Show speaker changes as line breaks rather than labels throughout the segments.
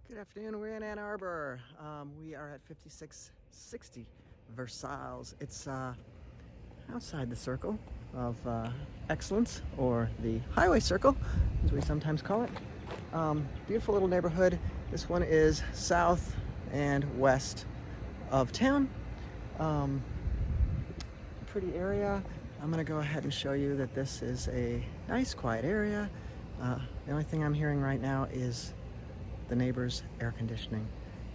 Good afternoon, we're in Ann Arbor. We are at 5660 Versailles. It's outside the circle of excellence, or the highway circle, as we sometimes call it. Beautiful little neighborhood. This one is south and west of town. Pretty area. I'm gonna go ahead and show you that this is a nice, quiet area. The only thing I'm hearing right now is the neighbor's air conditioning.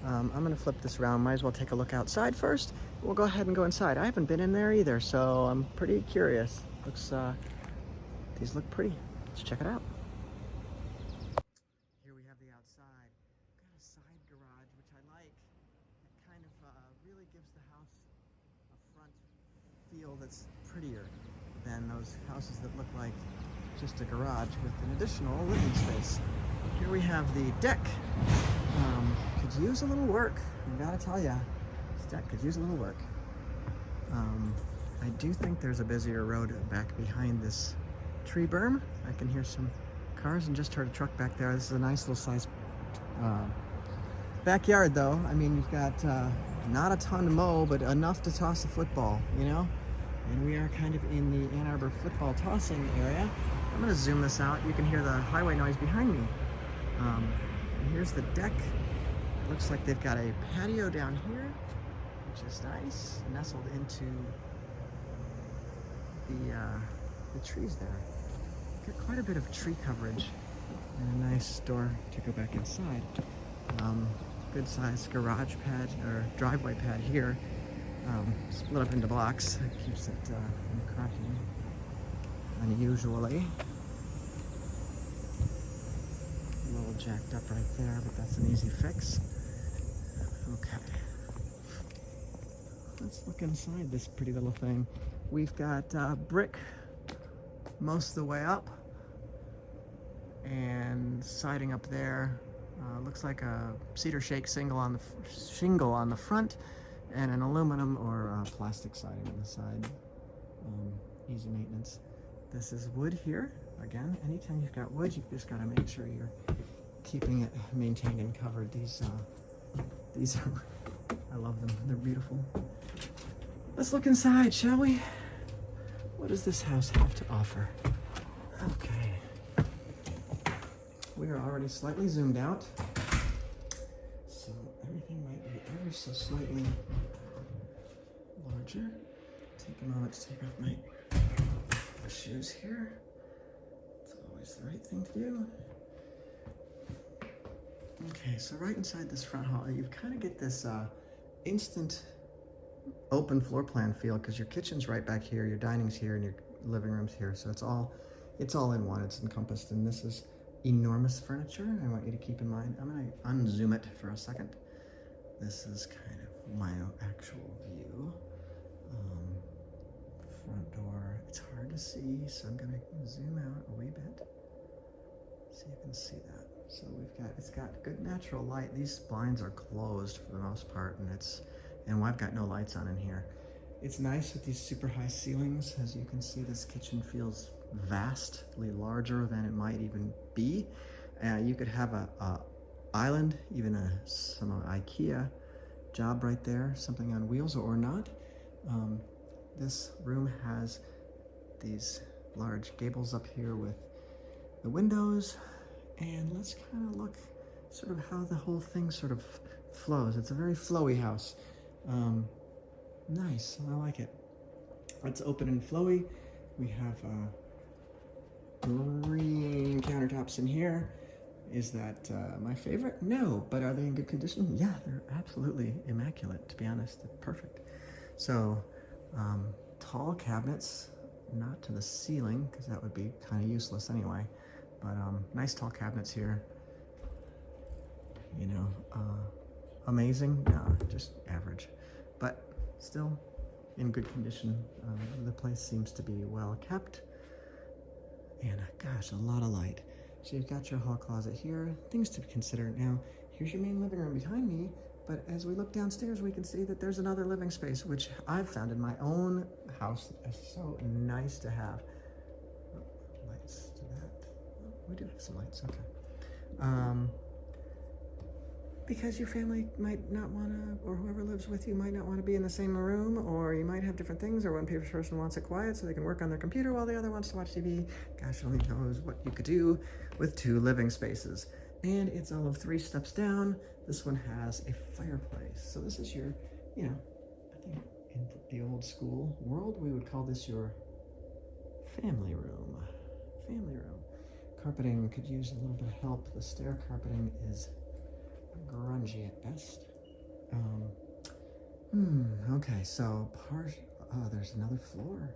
I'm gonna flip this around. Might as well take a look outside first. We'll go ahead and go inside. I haven't been in there either, so I'm pretty curious. These look pretty. Let's check it out. Here we have the outside. Got a side garage, which I like. It kind of really gives the house a front feel that's prettier than those houses that look like just a garage with an additional living space. Here we have the deck. Could use a little work, I gotta tell ya. This deck could use a little work. I do think there's a busier road back behind this tree berm. I can hear some cars and just heard a truck back there. This is a nice little size backyard though. I mean, you've got not a ton to mow, but enough to toss a football, you know? And we are kind of in the Ann Arbor football tossing area. I'm gonna zoom this out. You can hear the highway noise behind me. And here's the deck. It looks like they've got a patio down here, which is nice, nestled into the trees there. Got quite a bit of tree coverage and a nice door to go back inside. Good sized garage pad or driveway pad here, split up into blocks. It keeps it from cracking unusually. A little jacked up right there, but that's an easy fix. Okay. Let's look inside this pretty little thing. We've got brick most of the way up and siding up there. Looks like a cedar shake shingle on the front and an aluminum or plastic siding on the side. Easy maintenance. This is wood here. Again, anytime you've got wood, you've just got to make sure you're keeping it maintained and covered. These are, I love them. They're beautiful. Let's look inside, shall we? What does this house have to offer? Okay. We are already slightly zoomed out, so everything might be ever so slightly larger. Take a moment to take off my shoes here. It's always the right thing to do. Okay, so right inside this front hall, you kind of get this instant open floor plan feel, because your kitchen's right back here, your dining's here, and your living room's here. So it's all in one. It's encompassed, and this is enormous furniture. I want you to keep in mind. I'm gonna unzoom it for a second. This is kind of my actual view. Front door. It's hard to see, so I'm gonna zoom out a wee bit. See if you can see that. So it's got good natural light. These blinds are closed for the most part, and I've got no lights on in here. It's nice with these super high ceilings. As you can see, this kitchen feels vastly larger than it might even be. You could have a island, even some IKEA job right there, something on wheels or not. This room has these large gables up here with the windows, and let's kind of look sort of how the whole thing sort of flows. It's a very flowy house. Nice, I like it. It's open and flowy. We have green countertops in here. Is that my favorite? No, but are they in good condition? Yeah, they're absolutely immaculate, to be honest. They're perfect. So, tall cabinets, not to the ceiling, because that would be kind of useless anyway. But nice tall cabinets here. You know, amazing? No, just average. But still in good condition. The place seems to be well kept. And gosh, a lot of light. So you've got your hall closet here. Things to consider. Now, here's your main living room behind me. But as we look downstairs, we can see that there's another living space, which I've found in my own house. It's so nice to have. Lights to that. Oh, we do have some lights, okay. because your family might not want to, or whoever lives with you might not want to be in the same room, or you might have different things, or one person wants it quiet so they can work on their computer while the other wants to watch TV. Gosh only knows what you could do with 2 living spaces. And it's all of 3 steps down. This one has a fireplace. So this is your, you know, I think in the old school world, we would call this your family room. Family room. Carpeting could use a little bit of help. The stair carpeting is grungy at best. Okay, so there's another floor.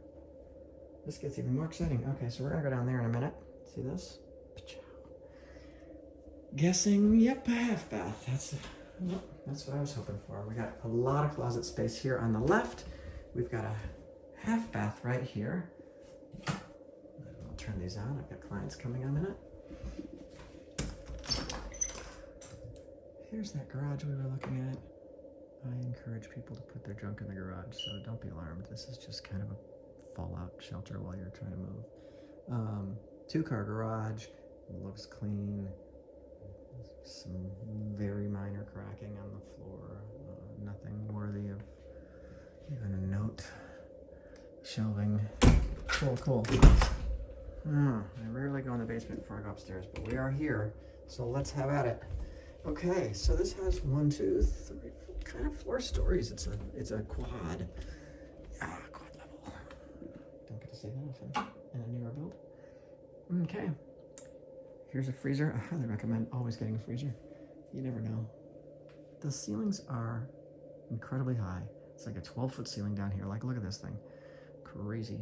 This gets even more exciting. Okay, so we're gonna go down there in a minute. See this? Guessing, yep, a half bath. That's what I was hoping for. We got a lot of closet space here on the left. We've got a half bath right here. I'll turn these on. I've got clients coming in a minute. Here's that garage we were looking at. I encourage people to put their junk in the garage, so don't be alarmed. This is just kind of a fallout shelter while you're trying to move. 2-car garage, looks clean. Some very minor cracking on the floor. Nothing worthy of even a note. Shelving. Cool. I rarely go in the basement before I go upstairs, but we are here, so let's have at it. Okay, so this has 1, 2, 3, 4, kind of 4 stories. It's a quad. Quad level. Don't get to say that often in a newer build. Okay. Here's a freezer. I highly recommend always getting a freezer. You never know. The ceilings are incredibly high. It's like a 12-foot ceiling down here. Like, look at this thing. Crazy.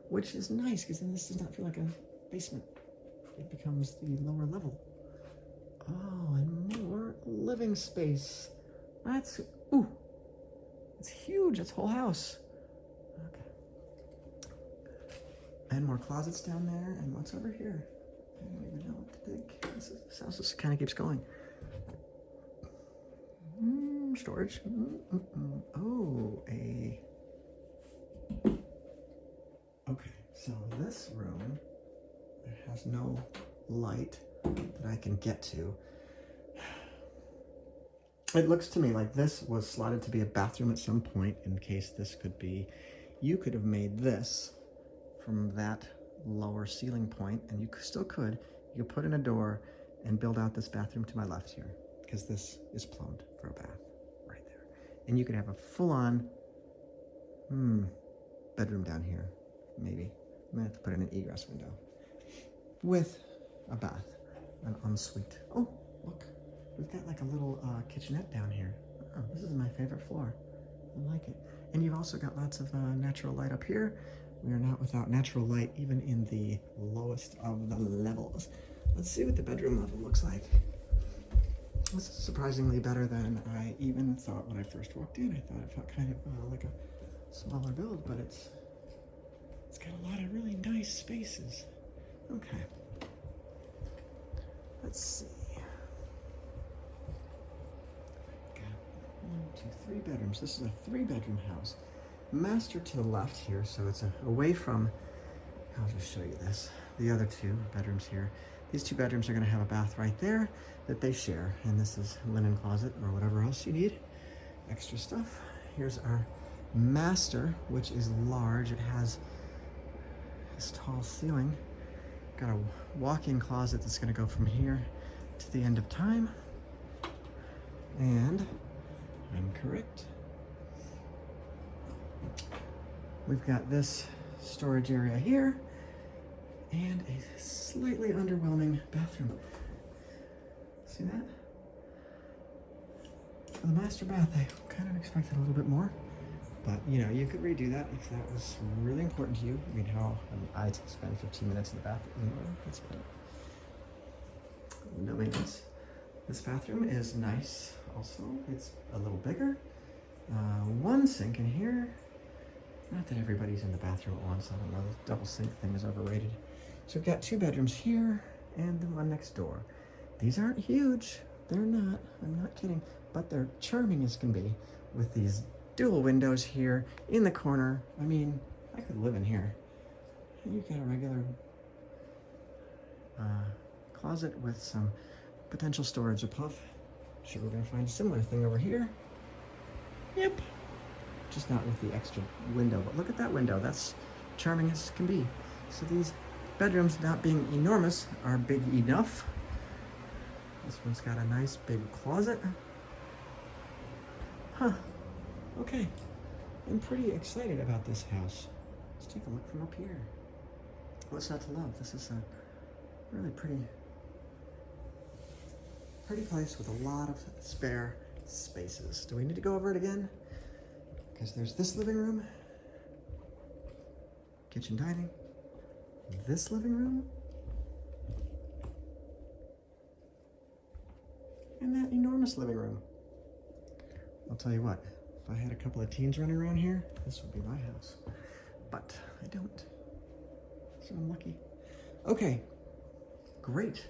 Which is nice, because then this does not feel like a basement. It becomes the lower level. Oh, and more living space. That's, ooh, it's huge. It's a whole house. Okay. And more closets down there. And what's over here? I don't even know what to think. This house just kind of keeps going. Storage. Oh, okay, so this room has no light that I can get to. It looks to me like this was slotted to be a bathroom at some point, in case this could be, you could have made this from that lower ceiling point, and you still could. You could put in a door and build out this bathroom to my left here, because this is plumbed for a bath right there. And you could have a full-on bedroom down here, maybe. I'm gonna have to put in an egress window with a bath, an ensuite. Oh, look, we've got like a little kitchenette down here. Oh, this is my favorite floor. I like it. And you've also got lots of natural light up here. We are not without natural light, even in the lowest of the levels. Let's see what the bedroom level looks like. This is surprisingly better than I even thought when I first walked in. I thought it felt kind of like a smaller build, but it's got a lot of really nice spaces. Okay. Let's see. Got 1, 2, 3 bedrooms. This is a 3-bedroom house. Master to the left here, so it's away from, I'll just show you this, the other 2 bedrooms here. These 2 bedrooms are going to have a bath right there that they share, and this is linen closet or whatever else you need. Extra stuff. Here's our master, which is large. It has this tall ceiling. Got a walk-in closet that's going to go from here to the end of time. And I'm correct. We've got this storage area here and a slightly underwhelming bathroom. See that? For the master bath, I kind of expected a little bit more, but you know, you could redo that if that was really important to you. I mean, I spend 15 minutes in the bathroom. That's better. No maintenance. This bathroom is nice also. It's a little bigger. 1 sink in here. Not that everybody's in the bathroom at once. I don't know, the double sink thing is overrated. So we've got 2 bedrooms here and the one next door. These aren't huge. They're not. I'm not kidding. But they're charming as can be with these dual windows here in the corner. I mean, I could live in here. You've got a regular closet with some potential storage above. Sure, we're gonna find a similar thing over here. Yep. Just not with the extra window, but look at that window. That's charming as can be. So these bedrooms, not being enormous, are big enough. This one's got a nice big closet. Huh. Okay. I'm pretty excited about this house. Let's take a look from up here. What's not to love? This is a really pretty place with a lot of spare spaces. Do we need to go over it again? Because there's this living room, kitchen dining, this living room, and that enormous living room. I'll tell you what, if I had a couple of teens running around here, this would be my house. But I don't, so I'm lucky. Okay, great.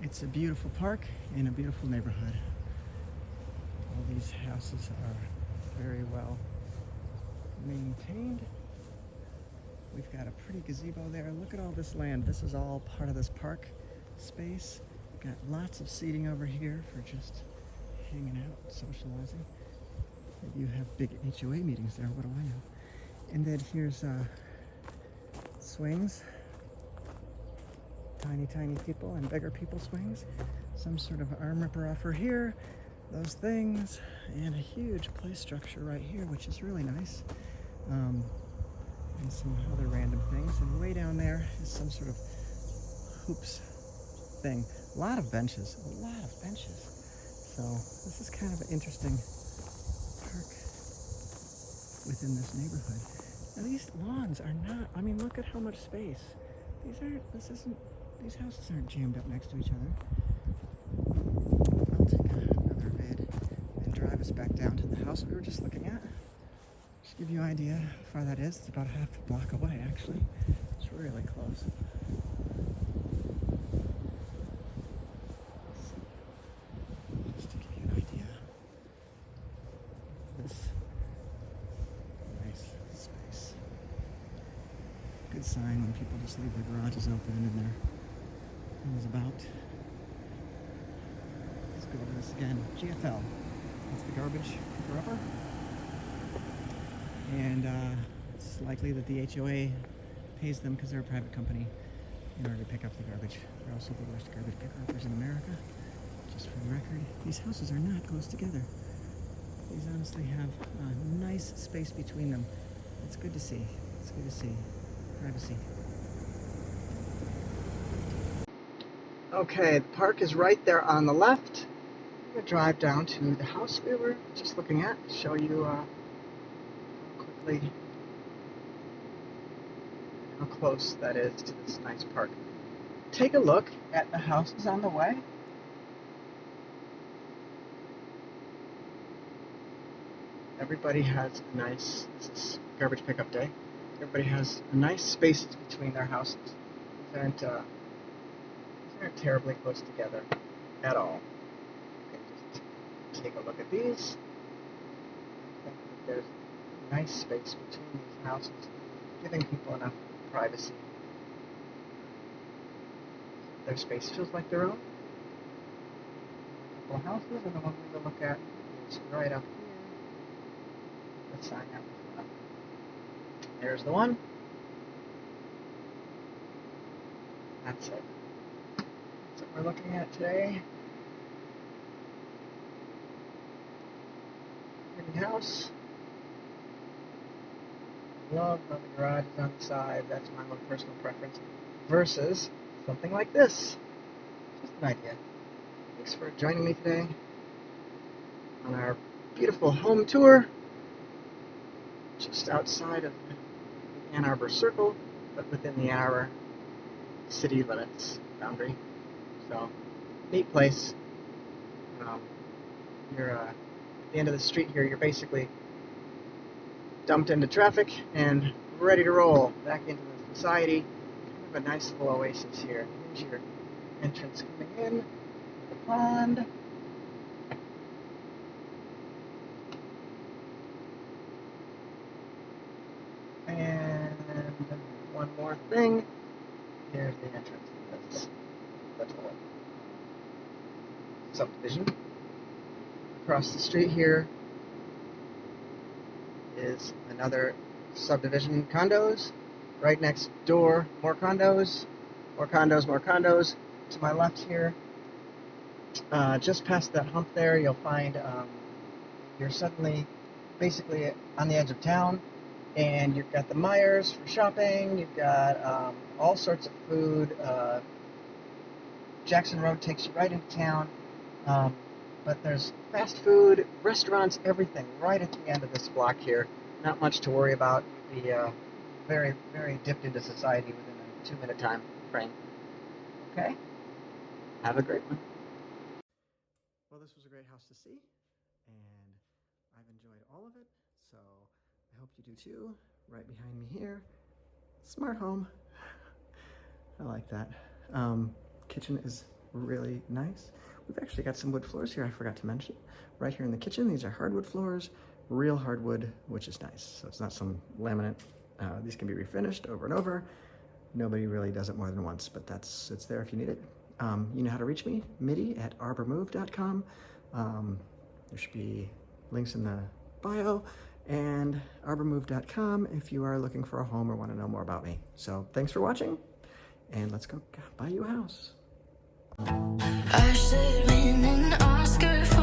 It's a beautiful park in a beautiful neighborhood. All these houses are very well maintained. We've got a pretty gazebo there. Look at all this land. This is all part of this park space. Got lots of seating over here for just hanging out, socializing. Maybe you have big HOA meetings there, what do I know? And then here's swings. Tiny people and bigger people swings. Some sort of arm ripper offer here. Those things. And a huge play structure right here, which is really nice. And some other random things. And way down there is some sort of hoops thing. A lot of benches. So this is kind of an interesting park within this neighborhood. Now these lawns are not, I mean, look at how much space. These houses aren't jammed up next to each other. I'll take another vid and drive us back down to the house we were just looking at. Just give you an idea how far that is. It's about half a block away, actually. It's really close. Just to give you an idea. This nice space. Good sign when people just leave their garages open and they're about. Let's go over this again. GFL. That's the garbage picker-upper. And it's likely that the HOA pays them because they're a private company in order to pick up the garbage. They're also the worst garbage picker-uppers in America. Just for the record, these houses are not close together. These honestly have a nice space between them. It's good to see. It's good to see. Privacy. Okay, the park is right there on the left. I'm going to drive down to the house we were just looking at, show you quickly how close that is to this nice park. Take a look at the houses on the way. Everybody has a nice, this is garbage pickup day, everybody has a nice spaces between their houses. These aren't terribly close together at all. Okay, just take a look at these. I think that there's a nice space between these houses, giving people enough privacy. Their space feels like their own. A couple houses, and the one we're going to look at is right up here. Let's sign out in front. There's the one. That's it. That's what we're looking at today. Pretty house. Love how the garage is on the side. That's my own personal preference. Versus something like this. Just an idea. Thanks for joining me today on our beautiful home tour. Just outside of the Ann Arbor Circle, but within the Ann Arbor city limits boundary. So, neat place. You're at the end of the street here. You're basically dumped into traffic and ready to roll back into the society. Kind of a nice little oasis here. Here's your entrance coming in. The pond. one more thing. Here's the entrance to this little subdivision. Across the street here is another subdivision, condos. Right next door, more condos, more condos, more condos. To my left here, just past that hump there, you'll find you're suddenly basically on the edge of town, and you've got the Myers for shopping, you've got all sorts of food. Jackson Road takes you right into town, but there's fast food, restaurants, everything right at the end of this block here. Not much to worry about. You'll be very, very dipped into society within a 2-minute time frame. Okay? Have a great one. Well, this was a great house to see, and I've enjoyed all of it, so I hope you do too. Right behind me here, smart home. I like that. Kitchen is really nice. We've actually got some wood floors here I forgot to mention. Right here in the kitchen, these are hardwood floors, real hardwood, which is nice. So it's not some laminate. These can be refinished over and over. Nobody really does it more than once, but it's there if you need it. You know how to reach me, mitty@arbormove.com. There should be links in the bio, and arbormove.com if you are looking for a home or want to know more about me. So thanks for watching, and let's go buy you a house.
I should win an Oscar for